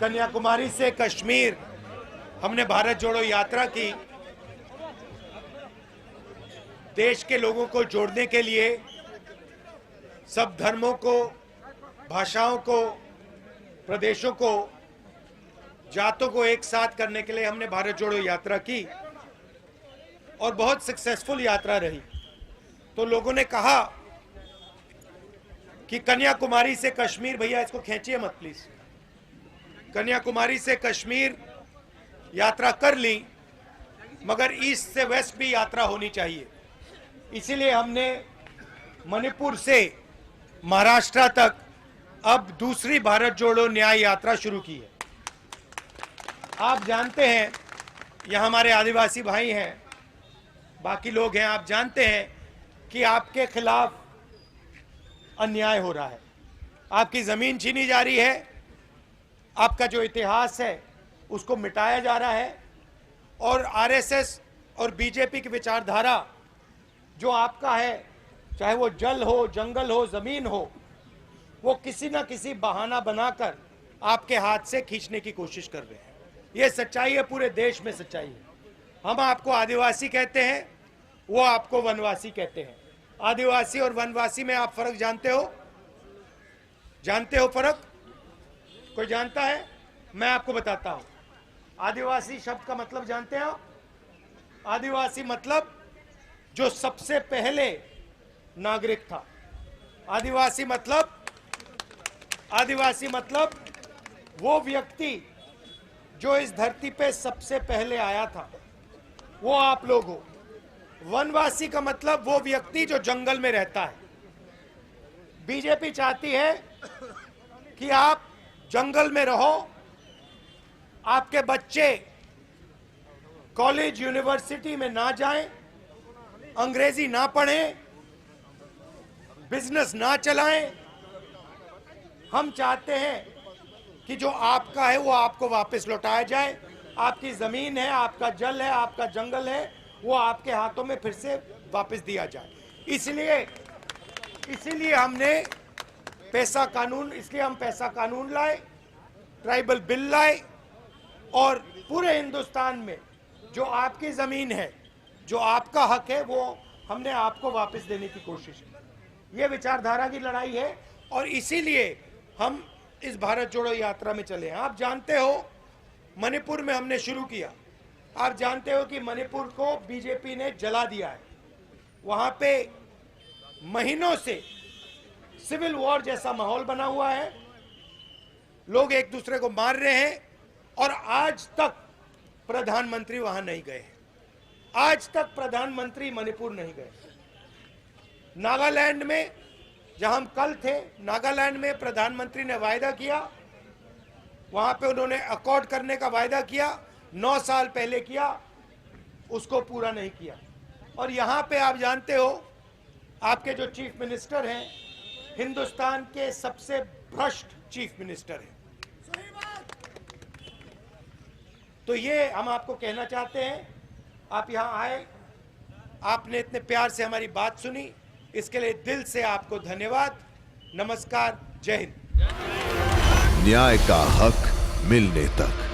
कन्याकुमारी से कश्मीर हमने भारत जोड़ो यात्रा की। देश के लोगों को जोड़ने के लिए, सब धर्मों को, भाषाओं को, प्रदेशों को, जातों को एक साथ करने के लिए हमने भारत जोड़ो यात्रा की और बहुत सक्सेसफुल यात्रा रही। तो लोगों ने कहा कि कन्याकुमारी से कश्मीर, भैया इसको खींचिए मत प्लीज, कन्याकुमारी से कश्मीर यात्रा कर ली, मगर ईस्ट से वेस्ट भी यात्रा होनी चाहिए। इसीलिए हमने मणिपुर से महाराष्ट्र तक अब दूसरी भारत जोड़ो न्याय यात्रा शुरू की है। आप जानते हैं, यहाँ हमारे आदिवासी भाई हैं, बाकी लोग हैं, आप जानते हैं कि आपके खिलाफ अन्याय हो रहा है, आपकी जमीन छीनी जा रही है, आपका जो इतिहास है उसको मिटाया जा रहा है और आरएसएस और बीजेपी की विचारधारा जो आपका है, चाहे वो जल हो, जंगल हो, जमीन हो, वो किसी ना किसी बहाना बनाकर आपके हाथ से खींचने की कोशिश कर रहे हैं। ये सच्चाई है, पूरे देश में सच्चाई है। हम आपको आदिवासी कहते हैं, वो आपको वनवासी कहते हैं। आदिवासी और वनवासी में आप फर्क जानते हो? जानते हो फर्क? कोई जानता है? मैं आपको बताता हूं। आदिवासी शब्द का मतलब जानते हो? आदिवासी मतलब जो सबसे पहले नागरिक था। आदिवासी मतलब वो व्यक्ति जो इस धरती पे सबसे पहले आया था, वो आप लोग हो। वनवासी का मतलब वो व्यक्ति जो जंगल में रहता है। बीजेपी चाहती है कि आप जंगल में रहो, आपके बच्चे कॉलेज यूनिवर्सिटी में ना जाएं, अंग्रेजी ना पढ़ें, बिजनेस ना चलाएं। हम चाहते हैं कि जो आपका है वो आपको वापस लौटाया जाए। आपकी जमीन है, आपका जल है, आपका जंगल है, वो आपके हाथों में फिर से वापस दिया जाए। इसीलिए हमने पैसा कानून, इसलिए हम पैसा कानून लाए, ट्राइबल बिल लाए और पूरे हिंदुस्तान में जो आपकी जमीन है, जो आपका हक है, वो हमने आपको वापस देने की कोशिश की। ये विचारधारा की लड़ाई है और इसीलिए हम इस भारत जोड़ो यात्रा में चले हैं। आप जानते हो मणिपुर में हमने शुरू किया। आप जानते हो कि मणिपुर को बीजेपी ने जला दिया है। वहां पे महीनों से सिविल वॉर जैसा माहौल बना हुआ है, लोग एक दूसरे को मार रहे हैं और आज तक प्रधानमंत्री वहां नहीं गए। आज तक प्रधानमंत्री मणिपुर नहीं गए। नागालैंड में, जहां हम कल थे, नागालैंड में प्रधानमंत्री ने वायदा किया, वहां पे उन्होंने अकॉर्ड करने का वायदा किया, 9 साल पहले किया, उसको पूरा नहीं किया। और यहां पे आप जानते हो, आपके जो चीफ मिनिस्टर हैं, हिंदुस्तान के सबसे भ्रष्ट चीफ मिनिस्टर हैं। तो ये हम आपको कहना चाहते हैं। आप यहां आए, आपने इतने प्यार से हमारी बात सुनी, इसके लिए दिल से आपको धन्यवाद। नमस्कार, जय हिंद। न्याय का हक मिलने तक।